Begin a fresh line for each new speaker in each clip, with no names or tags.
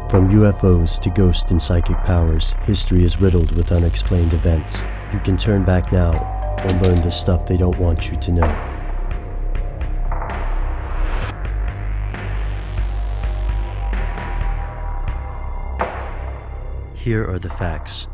From UFOs to ghost and psychic powers, history is riddled with unexplained events. You can turn back now or learn the stuff they don't want you to know. Here are the facts.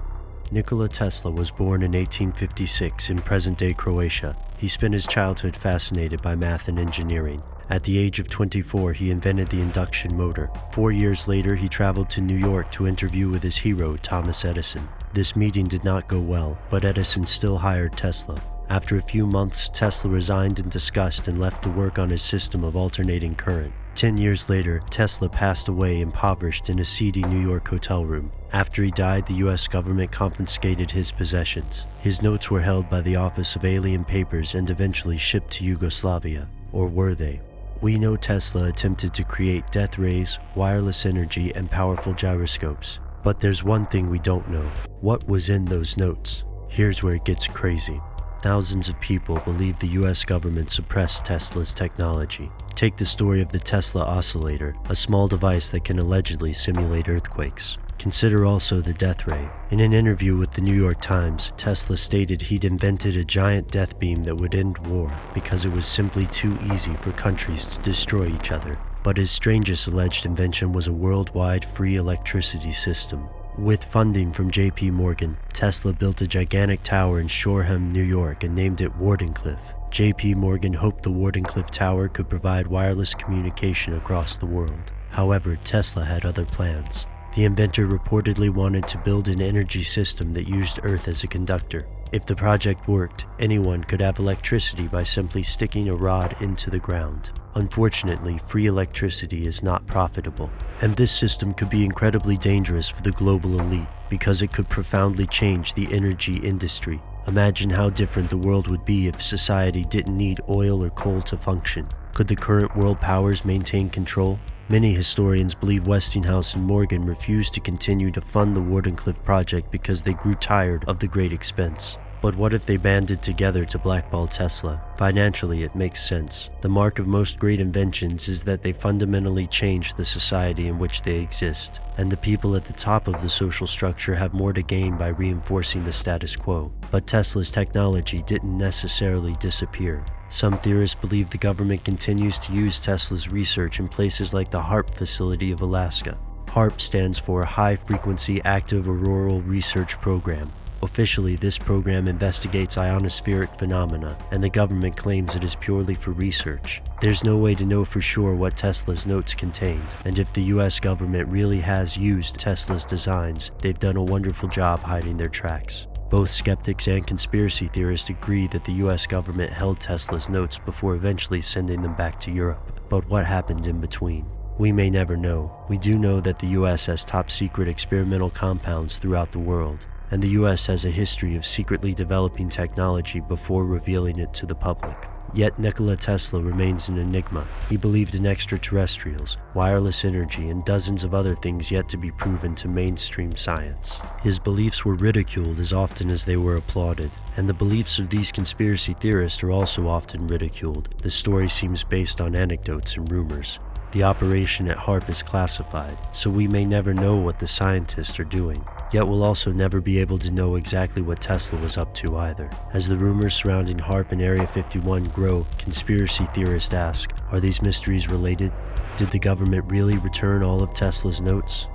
Nikola Tesla was born in 1856 in present-day Croatia. He spent his childhood fascinated by math and engineering. At the age of 24, he invented the induction motor. 4 years later, he traveled to New York to interview with his hero, Thomas Edison. This meeting did not go well, but Edison still hired Tesla. After a few months, Tesla resigned in disgust and left to work on his system of alternating current. 10 years later, Tesla passed away impoverished in a seedy New York hotel room. After he died, the US government confiscated his possessions. His notes were held by the Office of Alien Papers and eventually shipped to Yugoslavia. Or were they? We know Tesla attempted to create death rays, wireless energy, and powerful gyroscopes. But there's one thing we don't know. What was in those notes? Here's where it gets crazy. Thousands of people believe the US government suppressed Tesla's technology. Take the story of the Tesla oscillator, a small device that can allegedly simulate earthquakes. Consider also the death ray. In an interview with the New York Times, Tesla stated he'd invented a giant death beam that would end war because it was simply too easy for countries to destroy each other. But his strangest alleged invention was a worldwide free electricity system. With funding from J.P. Morgan, Tesla built a gigantic tower in Shoreham, New York and named it Wardenclyffe. J.P. Morgan hoped the Wardenclyffe Tower could provide wireless communication across the world. However, Tesla had other plans. The inventor reportedly wanted to build an energy system that used Earth as a conductor. If the project worked, anyone could have electricity by simply sticking a rod into the ground. Unfortunately, free electricity is not profitable, and this system could be incredibly dangerous for the global elite because it could profoundly change the energy industry. Imagine how different the world would be if society didn't need oil or coal to function. Could the current world powers maintain control? Many historians believe Westinghouse and Morgan refused to continue to fund the Wardenclyffe project because they grew tired of the great expense. But what if they banded together to blackball Tesla? Financially, it makes sense. The mark of most great inventions is that they fundamentally change the society in which they exist, and the people at the top of the social structure have more to gain by reinforcing the status quo. But Tesla's technology didn't necessarily disappear. Some theorists believe the government continues to use Tesla's research in places like the HAARP facility of Alaska. HAARP stands for High Frequency Active Auroral Research Program. Officially, this program investigates ionospheric phenomena, and the government claims it is purely for research. There's no way to know for sure what Tesla's notes contained, and if the US government really has used Tesla's designs, they've done a wonderful job hiding their tracks. Both skeptics and conspiracy theorists agree that the US government held Tesla's notes before eventually sending them back to Europe. But what happened in between? We may never know. We do know that the US has top-secret experimental compounds throughout the world, and the US has a history of secretly developing technology before revealing it to the public. Yet Nikola Tesla remains an enigma. He believed in extraterrestrials, wireless energy, and dozens of other things yet to be proven to mainstream science. His beliefs were ridiculed as often as they were applauded, and the beliefs of these conspiracy theorists are also often ridiculed. The story seems based on anecdotes and rumors. The operation at HAARP is classified, so we may never know what the scientists are doing. Yet we'll also never be able to know exactly what Tesla was up to either. As the rumors surrounding HAARP and Area 51 grow, conspiracy theorists ask, are these mysteries related? Did the government really return all of Tesla's notes?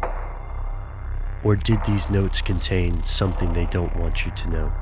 Or did these notes contain something they don't want you to know?